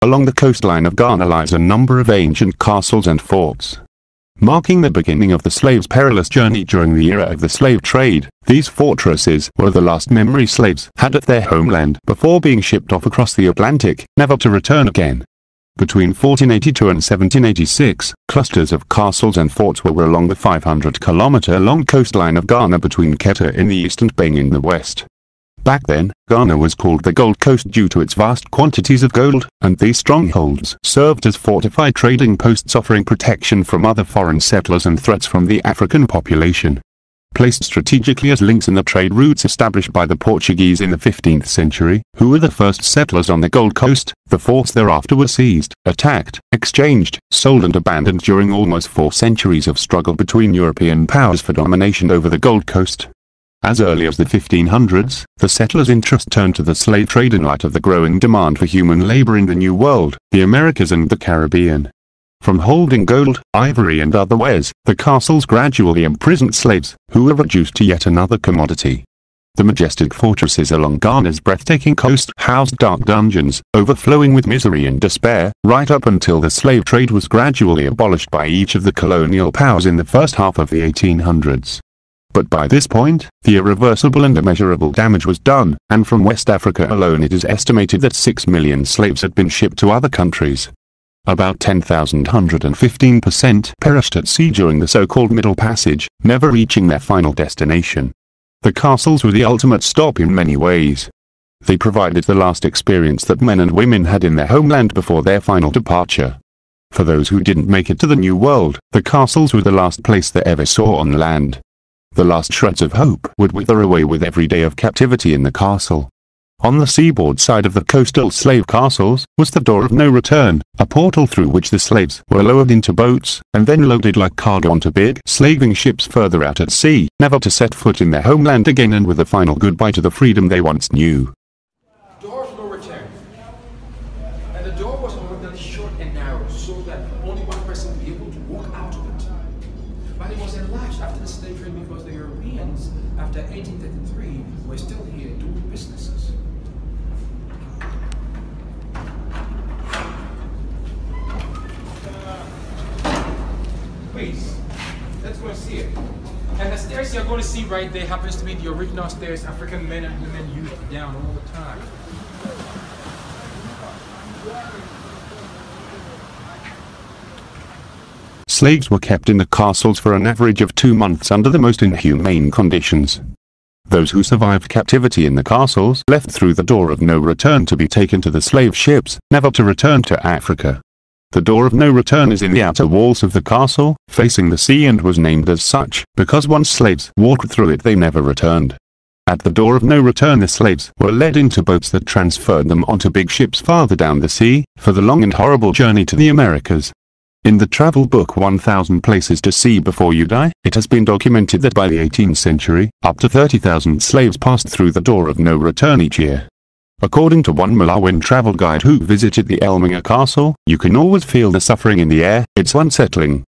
Along the coastline of Ghana lies a number of ancient castles and forts. Marking the beginning of the slaves' perilous journey during the era of the slave trade, these fortresses were the last memory slaves had at their homeland before being shipped off across the Atlantic, never to return again. Between 1482 and 1786, clusters of castles and forts were along the 500-kilometer-long coastline of Ghana between Quetta in the east and Bang in the west. Back then, Ghana was called the Gold Coast due to its vast quantities of gold, and these strongholds served as fortified trading posts offering protection from other foreign settlers and threats from the African population. Placed strategically as links in the trade routes established by the Portuguese in the 15th century, who were the first settlers on the Gold Coast, the forts thereafter were seized, attacked, exchanged, sold and abandoned during almost 4 centuries of struggle between European powers for domination over the Gold Coast. As early as the 1500s, the settlers' interest turned to the slave trade in light of the growing demand for human labor in the New World, the Americas and the Caribbean. From holding gold, ivory and other wares, the castles gradually imprisoned slaves, who were reduced to yet another commodity. The majestic fortresses along Ghana's breathtaking coast housed dark dungeons, overflowing with misery and despair, right up until the slave trade was gradually abolished by each of the colonial powers in the first half of the 1800s. But by this point, the irreversible and immeasurable damage was done, and from West Africa alone it is estimated that 6 million slaves had been shipped to other countries. About 10,115% perished at sea during the so-called Middle Passage, never reaching their final destination. The castles were the ultimate stop in many ways. They provided the last experience that men and women had in their homeland before their final departure. For those who didn't make it to the New World, the castles were the last place they ever saw on land. The last shreds of hope would wither away with every day of captivity in the castle. On the seaboard side of the coastal slave castles was the door of no return, a portal through which the slaves were lowered into boats, and then loaded like cargo onto big slaving ships further out at sea, never to set foot in their homeland again and with a final goodbye to the freedom they once knew. Door of no return. And the door was ordinarily short and narrow, so that only one person would be able to walk out of it. But it was enlarged after the slave trade because the Europeans, after 1833, were still here doing businesses. Please, let's go and see it. And the stairs you're going to see right there happens to be the original stairs African men and women used down all the time. Slaves were kept in the castles for an average of 2 months under the most inhumane conditions. Those who survived captivity in the castles left through the door of no return to be taken to the slave ships, never to return to Africa. The door of no return is in the outer walls of the castle, facing the sea, and was named as such, because once slaves walked through it they never returned. At the door of no return the slaves were led into boats that transferred them onto big ships farther down the sea, for the long and horrible journey to the Americas. In the travel book 1000 Places to See Before You Die, it has been documented that by the 18th century, up to 30,000 slaves passed through the door of no return each year. According to one Malawian travel guide who visited the Elminga Castle, you can always feel the suffering in the air, it's unsettling.